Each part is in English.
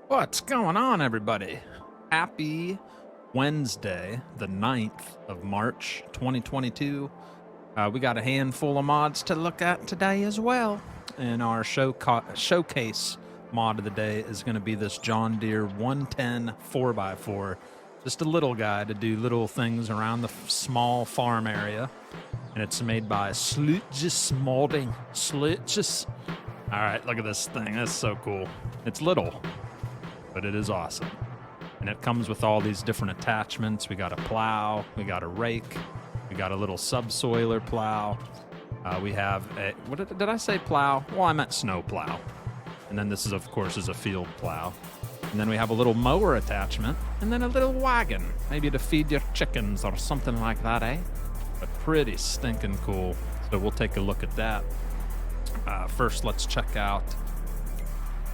What's going on, everybody? Happy Wednesday, the 9th of March, 2022. We got a handful of mods to look at today as well. And our showcase mod of the day is going to be this John Deere 110 4x4. Just a little guy to do little things around the small farm area. And it's made by SleutjesModding. Sleutjes. All right, look at this thing. That's so cool. It's little, but it is awesome. And it comes with all these different attachments. We got a plow, we got a rake, we got a little subsoiler plow. We have a, what did I say plow? Well, I meant snow plow. And then this is, of course, is a field plow. And then we have a little mower attachment, and then a little wagon, maybe to feed your chickens or something like that, eh? But pretty stinking cool. So we'll take a look at that. First, let's check out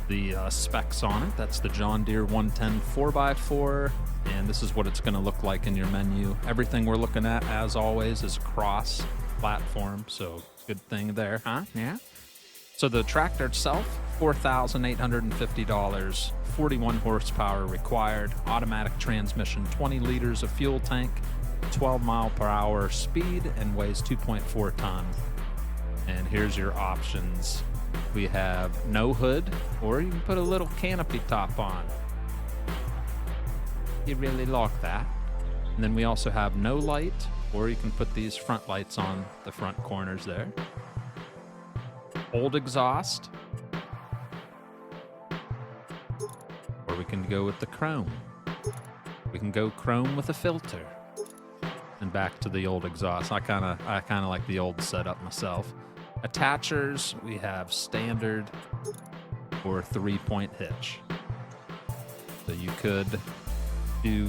the specs on it. That's the John Deere 110 4x4, and this is what it's going to look like in your menu. Everything we're looking at, as always, is cross-platform, so good thing there, huh? Yeah. So the tractor itself, $4,850, 41 horsepower required, automatic transmission, 20 liters of fuel tank, 12 mile per hour speed, and weighs 2.4 tons. And here's your options. We have no hood, or you can put a little canopy top on. You really like that. And then we also have no light, or you can put these front lights on the front corners there. Old exhaust, or we can go with the chrome. We can go chrome with a filter. And back to the old exhaust. I kind of like the old setup myself. Attachers, we have standard or 3-point hitch. So you could do,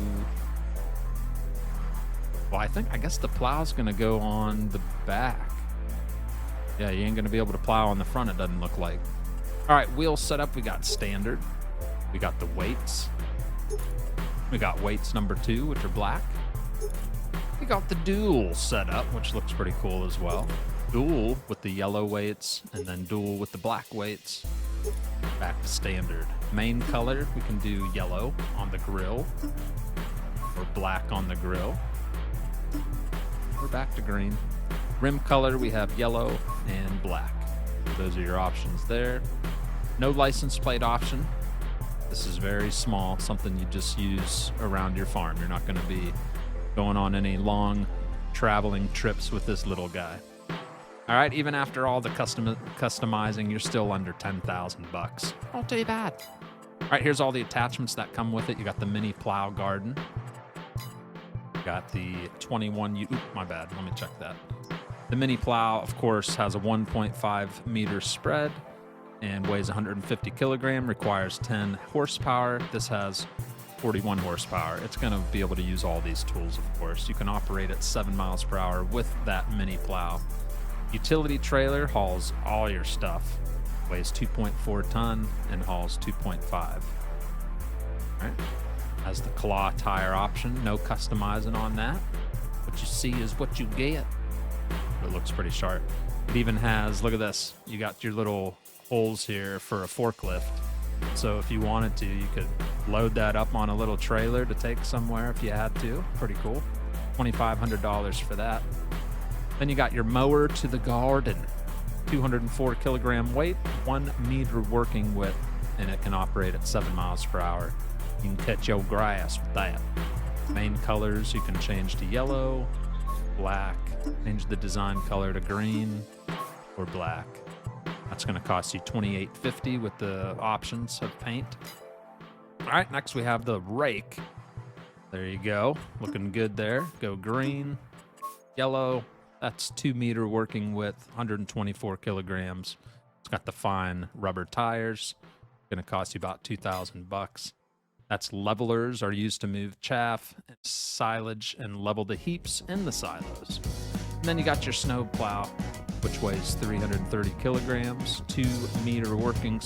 well, I guess the plow's gonna go on the back. Yeah, you ain't gonna be able to plow on the front, it doesn't look like. All right, wheel setup, we got standard. We got the weights. We got weights number 2, which are black. We got the dual setup, which looks pretty cool as well. Dual with the yellow weights, and then dual with the black weights. Back to standard. Main color, we can do yellow on the grill, or black on the grill. We're back to green. Rim color, we have yellow and black. Those are your options there. No license plate option. This is very small, something you just use around your farm. You're not going to be going on any long traveling trips with this little guy. All right, even after all the customizing, you're still under 10,000 bucks. Not too bad. All right, here's all the attachments that come with it. You got the mini plow garden. You got the 21, my bad, let me check that. The mini plow, of course, has a 1.5 meter spread and weighs 150 kilogram, requires 10 horsepower. This has 41 horsepower. It's gonna be able to use all these tools, of course. You can operate at 7 miles per hour with that mini plow. Utility trailer hauls all your stuff, weighs 2.4 ton and hauls 2.5. All right. Has the claw tire option, no customizing on that. What you see is what you get. It looks pretty sharp. It even has, look at this, you got your little holes here for a forklift. So if you wanted to, you could load that up on a little trailer to take somewhere if you had to. Pretty cool. $2,500 for that. Then you got your mower to the garden. 204 kilogram weight, 1 meter working width, and it can operate at 7 miles per hour. You can cut your grass with that. Main colors, you can change to yellow, black, change the design color to green or black. That's going to cost you $2,850 with the options of paint. All right, next we have the rake. There you go. Looking good there. Go green, yellow. That's 2 meter working width, 124 kilograms. It's got the fine rubber tires. Going to cost you about 2,000 bucks. That's levelers, are used to move chaff, silage, and level the heaps in the silos. And then you got your snow plow, which weighs 330 kilograms, 2 meter working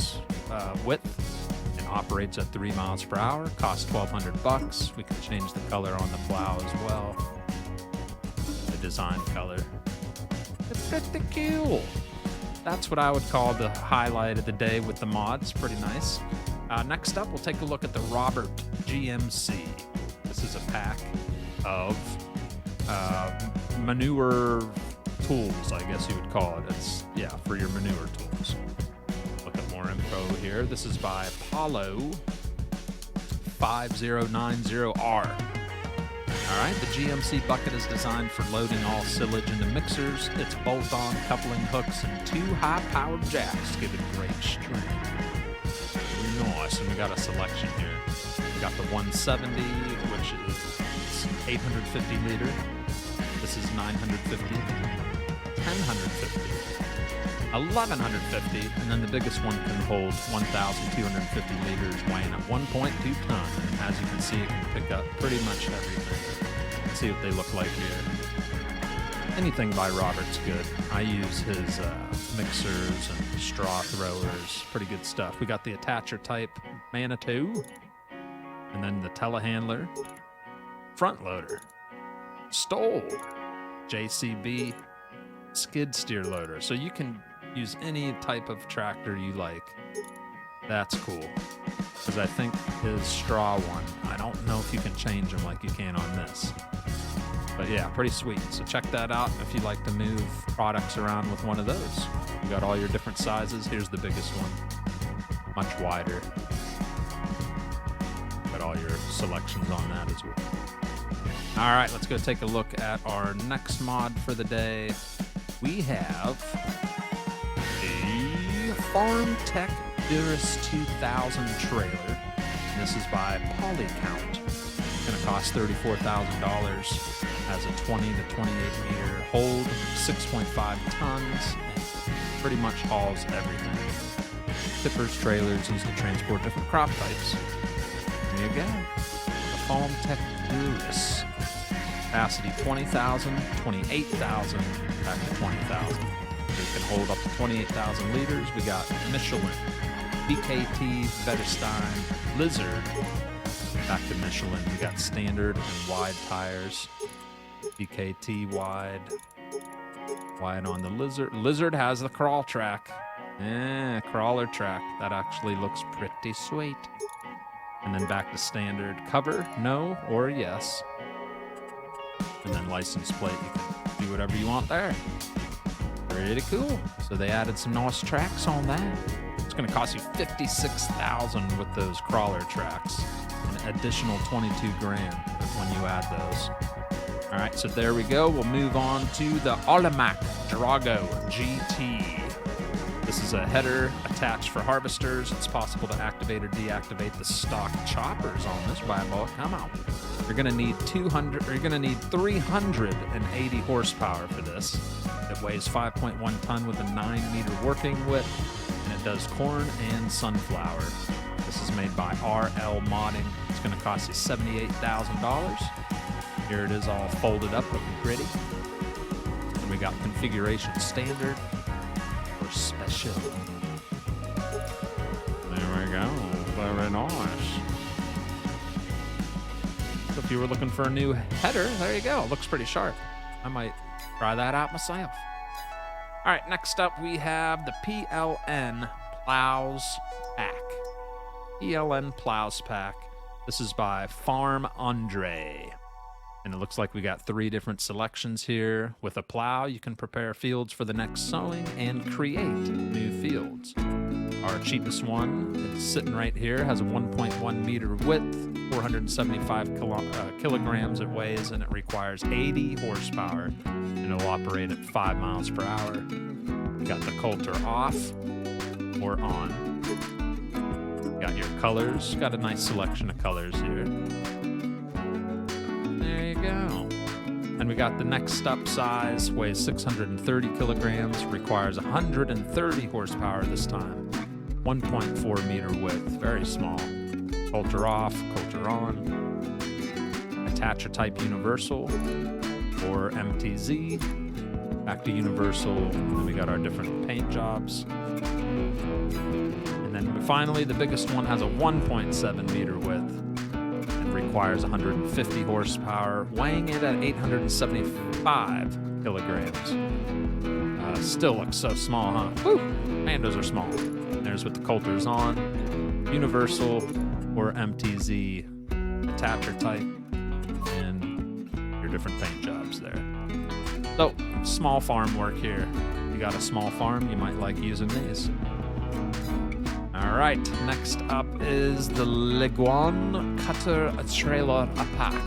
width, and operates at 3 miles per hour. Costs 1,200 bucks. We can change the color on the plow as well. The design color. It's pretty cool. That's what I would call the highlight of the day with the mods. Pretty nice. Next up, we'll take a look at the Robert GMC. This is a pack of manure tools, I guess you would call it. It's, yeah, for your manure tools. Look at more info here. This is by Plow 5090R. All right, the GMC bucket is designed for loading all silage into mixers. Its bolt-on coupling hooks and 2 high-powered jacks give it great strength. Very nice, and we got a selection here. We got the 170, which is 850 liter. This is 950, 1050, 1150, and then the biggest one can hold 1,250 liters, weighing at 1.2 tons. And as you can see, it can pick up pretty much everything. Let's see what they look like here. Anything by Robert's good. I use his mixers and straw throwers. Pretty good stuff. We got the attacher type Manitou, and then the telehandler, front loader, Stoll, JCB skid steer loader. So you can use any type of tractor you like. That's cool. Because I think his straw one, I don't know if you can change them like you can on this. But yeah, pretty sweet. So check that out if you like to move products around with one of those. You got all your different sizes. Here's the biggest one. Much wider. Got all your selections on that as well. All right, let's go take a look at our next mod for the day. We have a Farmtech Durus 2000 trailer. And this is by PolyCount. It's going to cost $34,000. Has a 20 to 28 meter hold, 6.5 tons, and pretty much hauls everything. Tippers, trailers used to transport different crop types. There you go. The Farmtech Durus. Capacity 20,000, 28,000, back to 20,000. It can hold up to 28,000 liters. We got Michelin, BKT, Vetterstein, Lizard, back to Michelin. We got standard and wide tires. BKT wide on the Lizard. Lizard has the crawl track. Crawler track. That actually looks pretty sweet. And then back to standard. Cover, no or yes. And then license plate, you can do whatever you want there. Pretty cool. So they added some nice tracks on that. It's going to cost you $56,000 with those crawler tracks. An additional $22,000 when you add those. All right, so there we go. We'll move on to the Olimac Drago GT. This is a header attached for harvesters. It's possible to activate or deactivate the stock choppers on this bad boy. Come on. You're gonna need 380 horsepower for this. It weighs 5.1 ton with a 9-meter working width, and it does corn and sunflower. This is made by RL Modding. It's gonna cost you $78,000. Here it is all folded up, looking pretty. And we got configuration standard or special. There we go. Very nice. So if you were looking for a new header, there you go. It looks pretty sharp. I might try that out myself. All right, next up we have the PLN Plows Pack. PLN Plows Pack. This is by FarmAndrei. And it looks like we got 3 different selections here. With a plow, you can prepare fields for the next sowing and create new fields. Our cheapest one is sitting right here, has a 1.1 meter width, 475 kilograms it weighs, and it requires 80 horsepower, and it'll operate at 5 miles per hour. You got the coulter off or on. Got your colors, got a nice selection of colors here. There you go. And we got the next up size, weighs 630 kilograms, requires 130 horsepower this time. 1.4 meter width, very small. Coulter off, coulter on. Attacher type universal or MTZ. Back to universal. And then we got our different paint jobs. And then finally, the biggest one has a 1.7 meter width. Requires 150 horsepower, weighing it at 875 kilograms. Still looks so small, huh? Woo! Man, those are small. There's with the coulters on. universal or MTZ attacher type, and your different paint jobs there. So, small farm work here. You got a small farm, you might like using these. All right, next up is the Leguan Cutter Trailer Pack.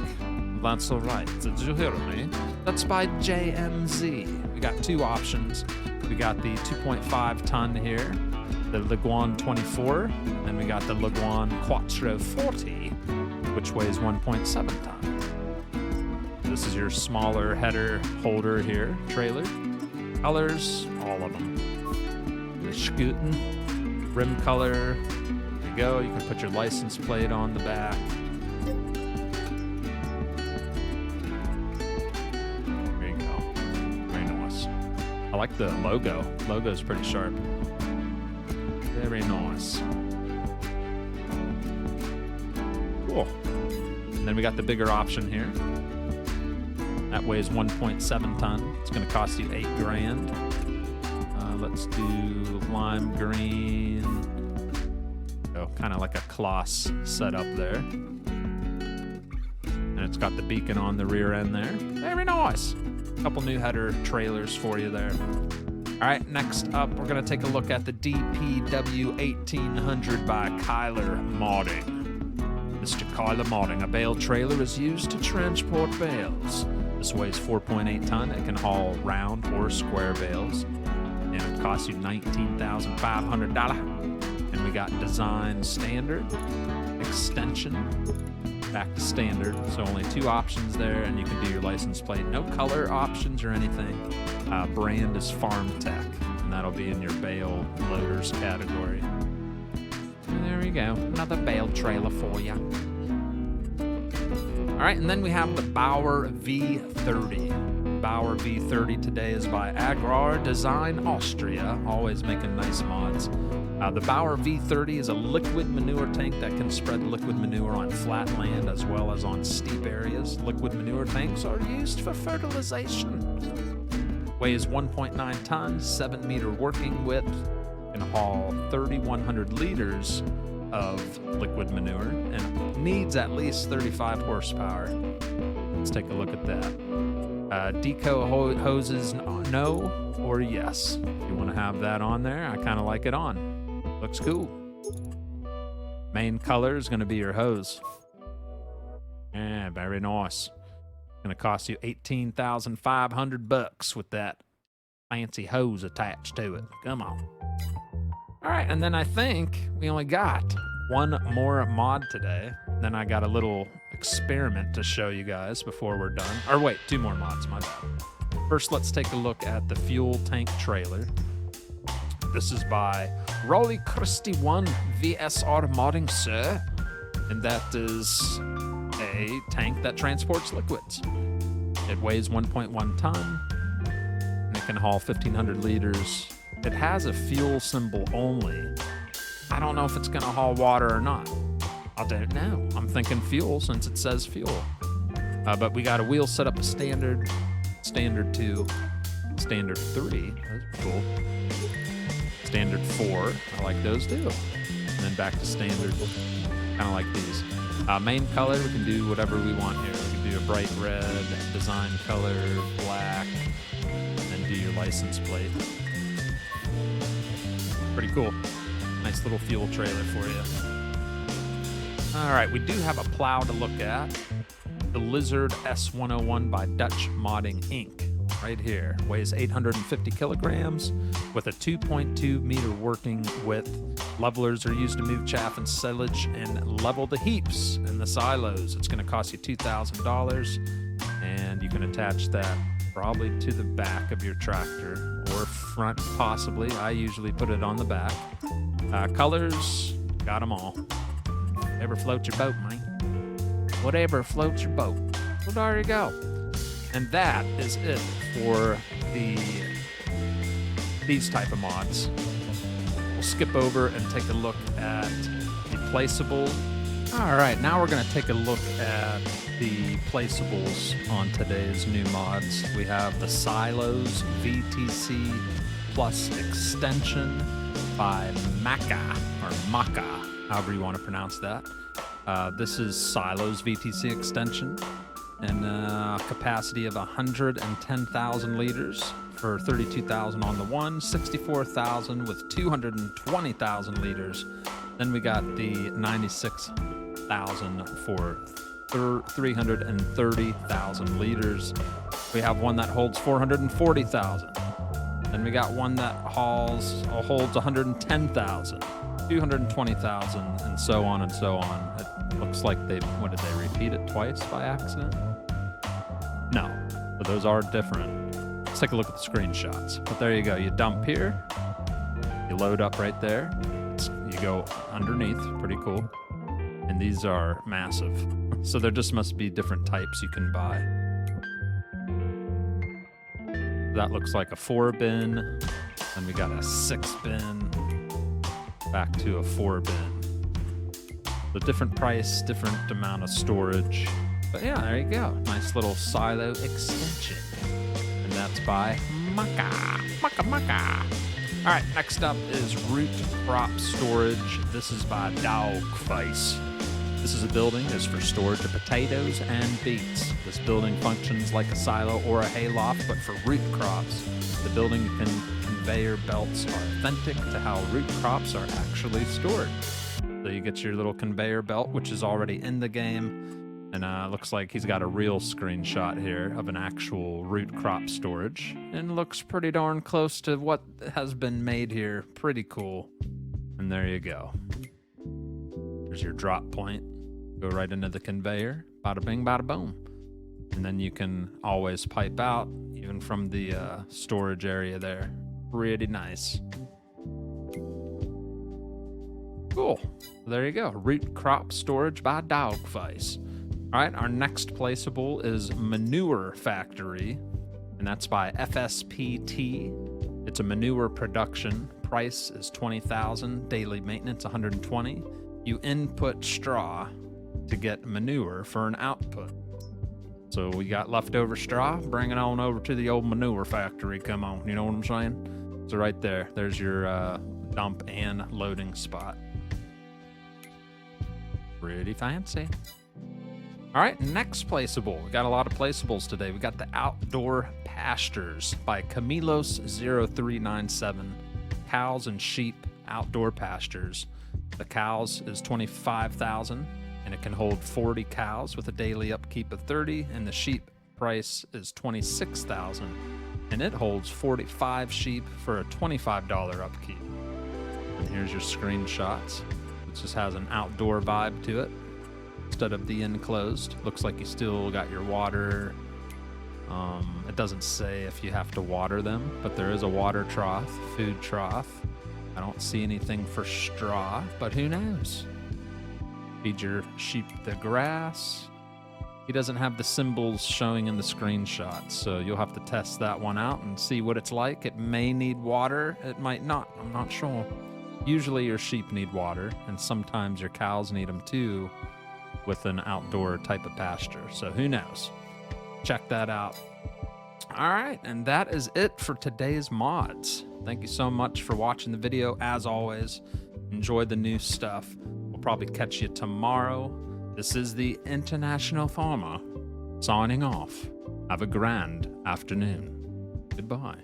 That's all right. Did you hear me? That's by JMZ. We got two options. We got the 2.5 ton here, the Leguan 24, and we got the Leguan Quattro 40, which weighs 1.7 ton. This is your smaller header holder here, trailer. Colors, all of them. The Scooten, rim color. There you go. You can put your license plate on the back. There you go. Very nice. I like the logo. Logo's pretty sharp. Very nice. Cool. And then we got the bigger option here. That weighs 1.7 ton. It's going to cost you $8,000. Let's do lime green. Oh, kind of like a Kloss setup there. And it's got the beacon on the rear end there. Very nice. A couple new header trailers for you there. All right, next up, we're going to take a look at the DPW 1800 by Keilermodding. Mr. Keilermodding, a bale trailer is used to transport bales. This weighs 4.8 ton. It can haul round or square bales. And it costs you $19,500. And we got design standard, extension, back to standard. So only two options there, and you can do your license plate. No color options or anything. Brand is Farmtech, and that'll be in your bale loaders category. And there you go, another bale trailer for you. All right, and then we have the Bauer V30. Bauer V30 today is by AgrarDesignAustria, always making nice mods. The Bauer V30 is a liquid manure tank that can spread liquid manure on flat land as well as on steep areas. Liquid manure tanks are used for fertilization. Weighs 1.9 tons, 7 meter working width, can haul 3,100 liters of liquid manure, and needs at least 35 horsepower. Let's take a look at that. Deco hoses, no or yes. If you want to have that on there, I kind of like it on. Looks cool. Main color is going to be your hose. Yeah, very nice. Going to cost you $18,500 with that fancy hose attached to it. Come on. All right, and then I think we only got one more mod today. Then I got a little experiment to show you guys before we're done. Or wait, two more mods, my bad. First, let's take a look at the fuel tank trailer. This is by Rolly Christie 1 VSR Modding Sur, and that is a tank that transports liquids. It weighs 1.1 ton, and it can haul 1,500 liters. It has a fuel symbol only. I don't know if it's going to haul water or not. I don't know. I'm thinking fuel since it says fuel. But we got a wheel set up a standard, standard 2, standard 3. That's cool. Standard 4. I like those too. And then back to standard. Kind of like these. Main color, we can do whatever we want here. We can do a bright red, design color, black, and then do your license plate. Pretty cool. Nice little fuel trailer for you. All right, we do have a plow to look at. The Lizard S101 by Dutch Modding Inc. Right here. Weighs 850 kilograms with a 2.2 meter working width. Levelers are used to move chaff and silage and level the heaps in the silos. It's going to cost you $2,000, and you can attach that probably to the back of your tractor or front possibly. I usually put it on the back. Colors, got them all. Whatever floats your boat, man. Whatever floats your boat. Well, there you go. And that is it for these type of mods. We'll skip over and take a look at the placeable. All right, now we're going to take a look at the placeables on today's new mods. We have the Silos VTC Plus Extension by Maca, or Maca. however you want to pronounce that. This is Silo's VTC Extension, and capacity of 110,000 liters for 32,000 on the one, 64,000 with 220,000 liters. Then we got the 96,000 for 330,000 liters. We have one that holds 440,000. Then we got one that holds 110,000, 220,000, and so on and so on. It looks like did they repeat it twice by accident? No, but those are different. Let's take a look at the screenshots. But there you go. You dump here, you load up right there. You go underneath, pretty cool. And these are massive. So there just must be different types you can buy. That looks like a 4-bin. Then we got a 6-bin. Back to a 4-bin. So different price, different amount of storage. But yeah, there you go. Nice little silo extension. And that's by Maca. Maca. All right, next up is root crop storage. This is by Dogface. This is a building that's for storage of potatoes and beets. This building functions like a silo or a hayloft, but for root crops. The building conveyor belts are authentic to how root crops are actually stored. So you get your little conveyor belt, which is already in the game. And looks like he's got a real screenshot here of an actual root crop storage. And looks pretty darn close to what has been made here. Pretty cool. And there you go. There's your drop point. Go right into the conveyor. Bada bing, bada boom. And then you can always pipe out, even from the storage area there. Pretty nice. Cool. There you go. Root crop storage by Dogface. All right, our next placeable is Manure Factory, and that's by FSPT. It's a manure production. Price is 20,000. Daily maintenance 120. You input straw to get manure for an output. So we got leftover straw. Bring it on over to the old Manure Factory. Come on, you know what I'm saying? So right there, there's your dump and loading spot. Pretty fancy. All right, next placeable. We got a lot of placeables today. We got the Outdoor Pastures by Camilos0397. Cows and sheep outdoor pastures. The cows is 25,000, and it can hold 40 cows with a daily upkeep of 30, and the sheep price is 26,000, and it holds 45 sheep for a $25 upkeep. And here's your screenshots. It just has an outdoor vibe to it instead of the enclosed. Looks like you still got your water. It doesn't say if you have to water them, but there is a water trough, food trough. I don't see anything for straw, but who knows? Feed your sheep the grass. He doesn't have the symbols showing in the screenshots, so you'll have to test that one out and see what it's like. It may need water, it might not, I'm not sure. Usually your sheep need water, and sometimes your cows need them too with an outdoor type of pasture, so who knows? Check that out. All right, and that is it for today's mods. Thank you so much for watching the video. As always, enjoy the new stuff. We'll probably catch you tomorrow. This is the International Farmer signing off. Have a grand afternoon. Goodbye.